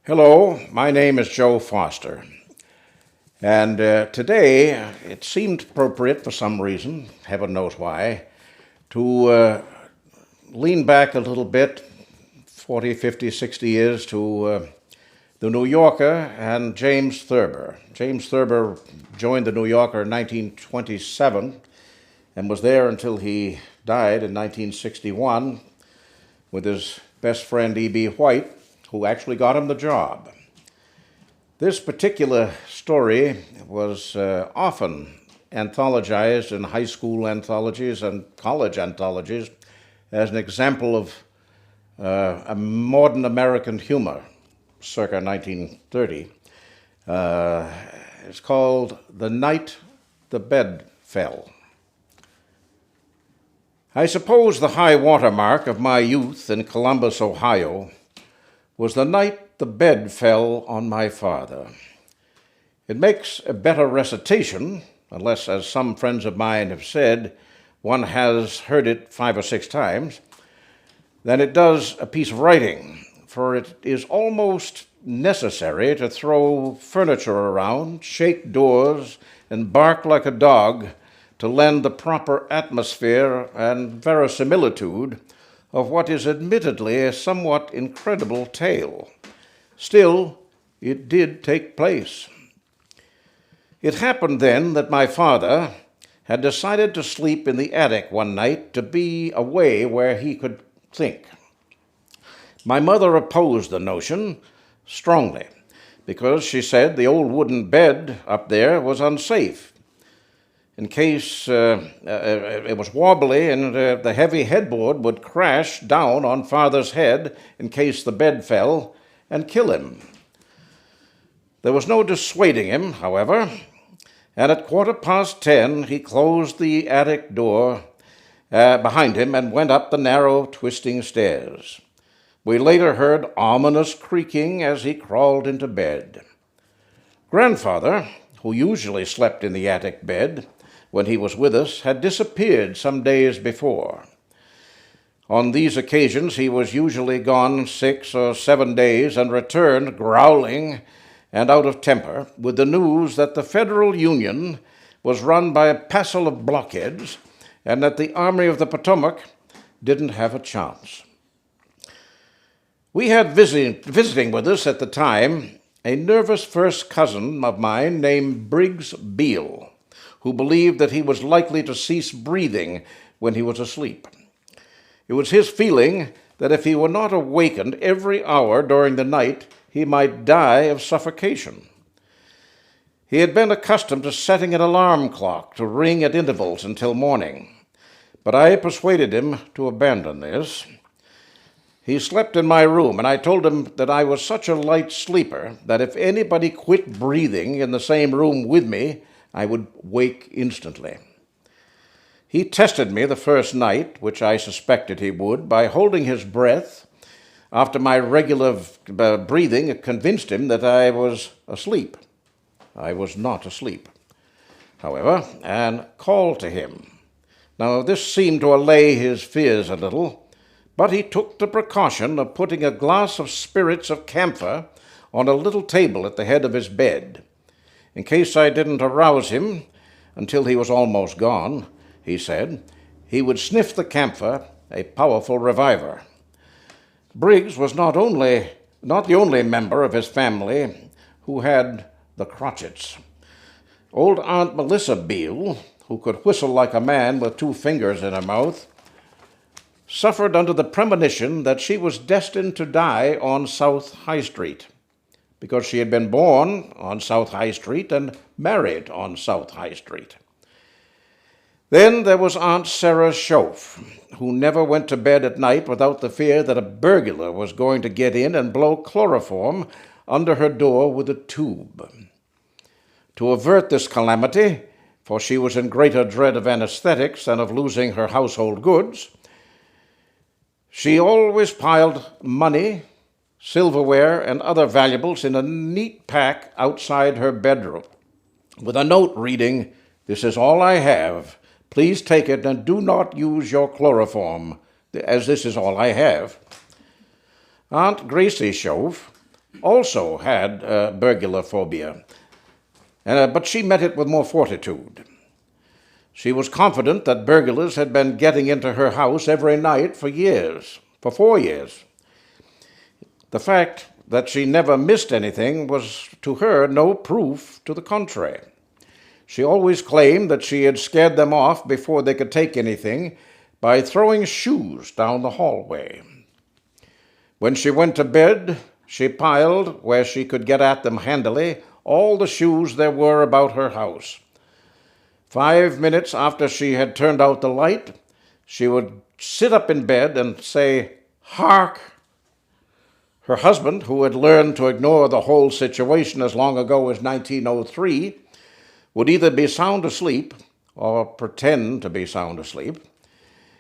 Hello, my name is Joe Foster, and today it seemed appropriate for some reason, heaven knows why, to lean back a little bit, 40, 50, 60 years, to the New Yorker and James Thurber. James Thurber joined the New Yorker in 1927 and was there until he died in 1961 with his best friend E.B. White, who actually got him the job. This particular story was often anthologized in high school anthologies and college anthologies as an example of a modern American humor, circa 1930. It's called The Night the Bed Fell. I suppose the high water mark of my youth in Columbus, Ohio, was the night the bed fell on my father. It makes a better recitation, unless, as some friends of mine have said, one has heard it 5 or 6 times, than it does a piece of writing, for it is almost necessary to throw furniture around, shake doors, and bark like a dog to lend the proper atmosphere and verisimilitude of what is admittedly a somewhat incredible tale. Still, it did take place. It happened then that my father had decided to sleep in the attic one night to be away where he could think. My mother opposed the notion strongly because she said the old wooden bed up there was unsafe in case it was wobbly and the heavy headboard would crash down on father's head in case the bed fell and kill him. There was no dissuading him, however, and at 10:15 he closed the attic door behind him and went up the narrow, twisting stairs. We later heard ominous creaking as he crawled into bed. Grandfather, who usually slept in the attic bed when he was with us, had disappeared some days before. On these occasions, he was usually gone 6 or 7 days and returned growling and out of temper with the news that the Federal Union was run by a passel of blockheads and that the Army of the Potomac didn't have a chance. We had visiting with us at the time a nervous first cousin of mine named Briggs Beale, who believed that he was likely to cease breathing when he was asleep. It was his feeling that if he were not awakened every hour during the night, he might die of suffocation. He had been accustomed to setting an alarm clock to ring at intervals until morning, but I persuaded him to abandon this. He slept in my room, and I told him that I was such a light sleeper that if anybody quit breathing in the same room with me, I would wake instantly. He tested me the first night, which I suspected he would, by holding his breath after my regular breathing convinced him that I was asleep. I was not asleep, however, and called to him. Now, this seemed to allay his fears a little, but he took the precaution of putting a glass of spirits of camphor on a little table at the head of his bed. In case I didn't arouse him until he was almost gone, he said, he would sniff the camphor, a powerful reviver. Briggs was not the only member of his family who had the crotchets. Old Aunt Melissa Beale, who could whistle like a man with 2 fingers in her mouth, suffered under the premonition that she was destined to die on South High Street, because she had been born on South High Street and married on South High Street. Then there was Aunt Sarah Schoaf, who never went to bed at night without the fear that a burglar was going to get in and blow chloroform under her door with a tube. To avert this calamity, for she was in greater dread of anesthetics than of losing her household goods, she always piled money, silverware, and other valuables in a neat pack outside her bedroom, with a note reading, "This is all I have. Please take it and do not use your chloroform, as this is all I have." Aunt Gracie Schoaf also had burglar phobia, but she met it with more fortitude. She was confident that burglars had been getting into her house every night for 4 years. The fact that she never missed anything was to her no proof to the contrary. She always claimed that she had scared them off before they could take anything by throwing shoes down the hallway. When she went to bed, she piled, where she could get at them handily, all the shoes there were about her house. 5 minutes after she had turned out the light, she would sit up in bed and say, "Hark!" Her husband, who had learned to ignore the whole situation as long ago as 1903, would either be sound asleep or pretend to be sound asleep.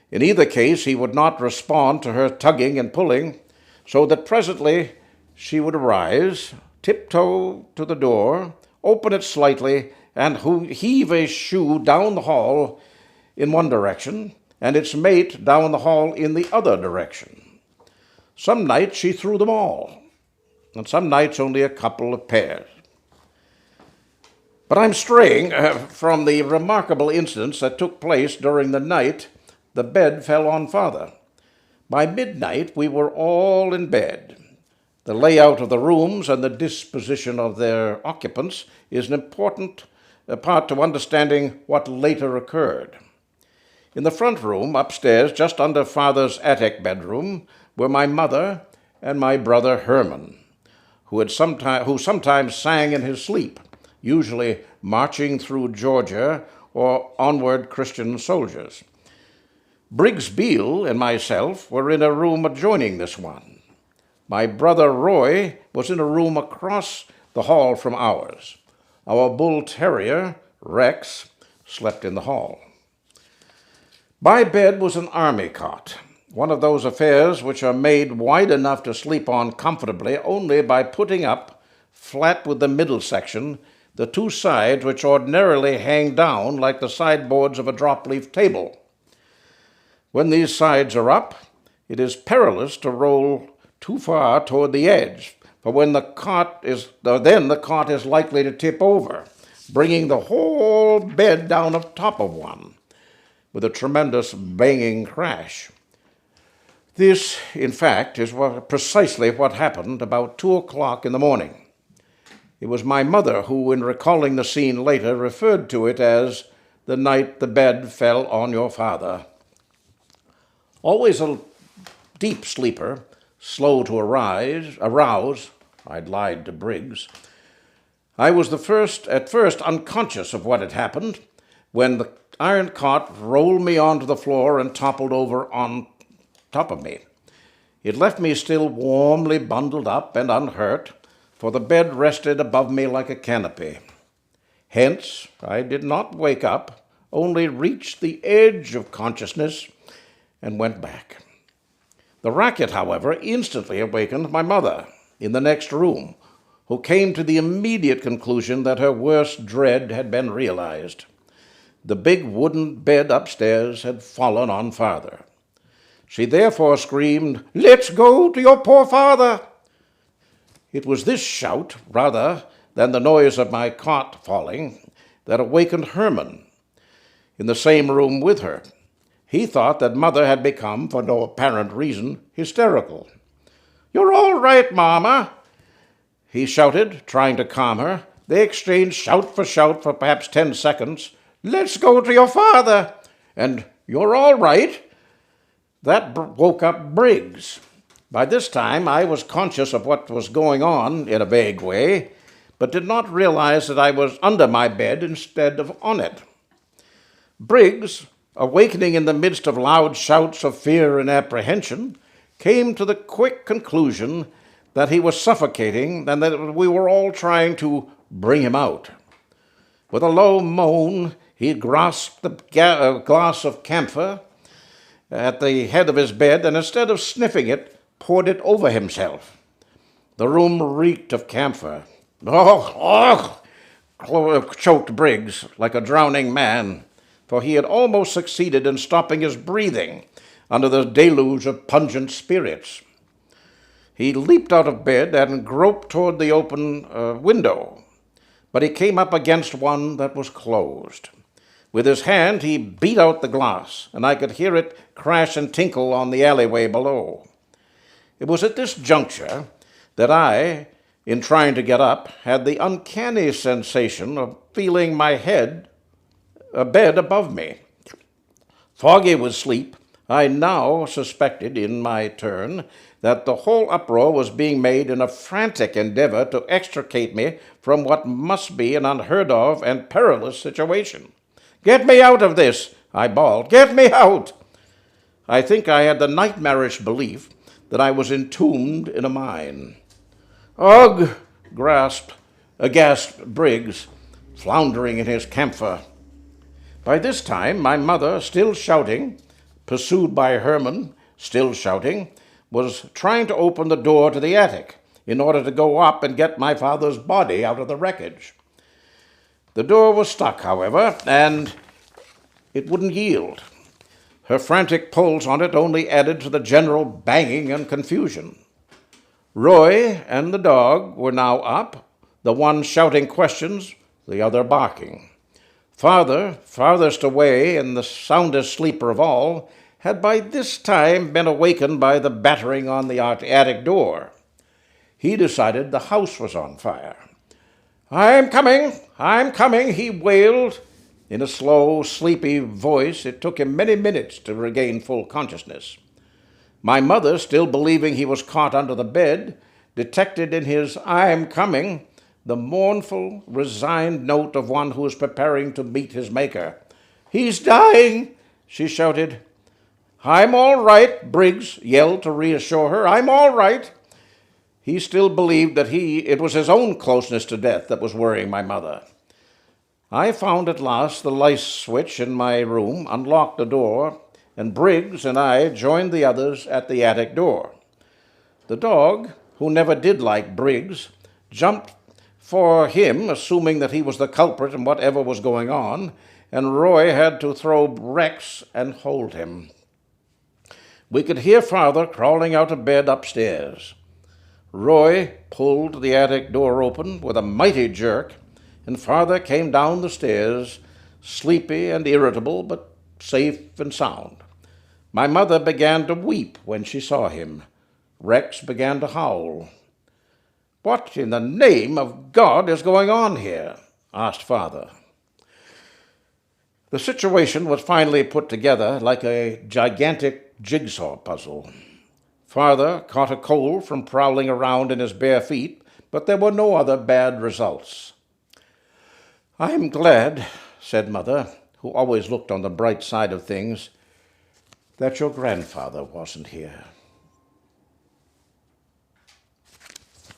In either case, he would not respond to her tugging and pulling, so that presently she would arise, tiptoe to the door, open it slightly, and heave a shoe down the hall in one direction, and its mate down the hall in the other direction. Some nights she threw them all, and some nights only a couple of pairs. But I'm straying from the remarkable incidents that took place during the night the bed fell on Father. By midnight, we were all in bed. The layout of the rooms and the disposition of their occupants is an important part to understanding what later occurred. In the front room, upstairs, just under Father's attic bedroom, were my mother and my brother Herman, who sometimes sang in his sleep, usually marching through Georgia or onward Christian soldiers. Briggs Beale and myself were in a room adjoining this one. My brother Roy was in a room across the hall from ours. Our bull terrier, Rex, slept in the hall. By bed was an army cot, one of those affairs which are made wide enough to sleep on comfortably only by putting up, flat with the middle section, the two sides which ordinarily hang down like the sideboards of a drop-leaf table. When these sides are up, it is perilous to roll too far toward the edge, for then the cot is likely to tip over, bringing the whole bed down on top of one, with a tremendous banging crash. This, in fact, is precisely what happened about 2 o'clock in the morning. It was my mother who, in recalling the scene later, referred to it as the night the bed fell on your father. Always a deep sleeper, slow to arouse, I'd lied to Briggs. I was at first unconscious of what had happened when the iron cot rolled me onto the floor and toppled over on top of me. It left me still warmly bundled up and unhurt, for the bed rested above me like a canopy. Hence, I did not wake up, only reached the edge of consciousness and went back. The racket, however, instantly awakened my mother in the next room, who came to the immediate conclusion that her worst dread had been realized. The big wooden bed upstairs had fallen on Father. She therefore screamed, "Let's go to your poor father!" It was this shout, rather than the noise of my cot falling, that awakened Herman in the same room with her. He thought that Mother had become, for no apparent reason, hysterical. "You're all right, Mama," he shouted, trying to calm her. They exchanged shout for perhaps 10 seconds. "Let's go to your father," and "You're all right." That woke up Briggs. By this time, I was conscious of what was going on in a vague way, but did not realize that I was under my bed instead of on it. Briggs, awakening in the midst of loud shouts of fear and apprehension, came to the quick conclusion that he was suffocating and that we were all trying to bring him out. With a low moan, he grasped the glass of camphor at the head of his bed and, instead of sniffing it, poured it over himself. The room reeked of camphor. "Oh!" choked Briggs like a drowning man, for he had almost succeeded in stopping his breathing under the deluge of pungent spirits. He leaped out of bed and groped toward the open window, but he came up against one that was closed. With his hand, he beat out the glass, and I could hear it crash and tinkle on the alleyway below. It was at this juncture that I, in trying to get up, had the uncanny sensation of feeling my bed above me. Foggy with sleep, I now suspected, in my turn, that the whole uproar was being made in a frantic endeavor to extricate me from what must be an unheard of and perilous situation. "Get me out of this!" I bawled. "Get me out!" I think I had the nightmarish belief that I was entombed in a mine. "Ugh!" gasped Briggs, floundering in his camphor. By this time, my mother, still shouting, pursued by Herman, still shouting, was trying to open the door to the attic in order to go up and get my father's body out of the wreckage. The door was stuck, however, and it wouldn't yield. Her frantic pulls on it only added to the general banging and confusion. Roy and the dog were now up, the one shouting questions, the other barking. Father, farthest away and the soundest sleeper of all, had by this time been awakened by the battering on the attic door. He decided the house was on fire. I'm coming, he wailed. In a slow, sleepy voice, it took him many minutes to regain full consciousness. My mother, still believing he was caught under the bed, detected in his "I'm coming" the mournful, resigned note of one who is preparing to meet his Maker. "He's dying," she shouted. "I'm all right," Briggs yelled to reassure her. "I'm all right." He still believed that it was his own closeness to death that was worrying my mother. I found at last the light switch in my room, unlocked the door, and Briggs and I joined the others at the attic door. The dog, who never did like Briggs, jumped for him, assuming that he was the culprit in whatever was going on, and Roy had to throw Rex and hold him. We could hear Father crawling out of bed upstairs. Roy pulled the attic door open with a mighty jerk, and Father came down the stairs, sleepy and irritable, but safe and sound. My mother began to weep when she saw him. Rex began to howl. "What in the name of God is going on here?" asked Father. The situation was finally put together like a gigantic jigsaw puzzle. Father caught a cold from prowling around in his bare feet, but there were no other bad results. "I'm glad," said Mother, who always looked on the bright side of things, "that your grandfather wasn't here."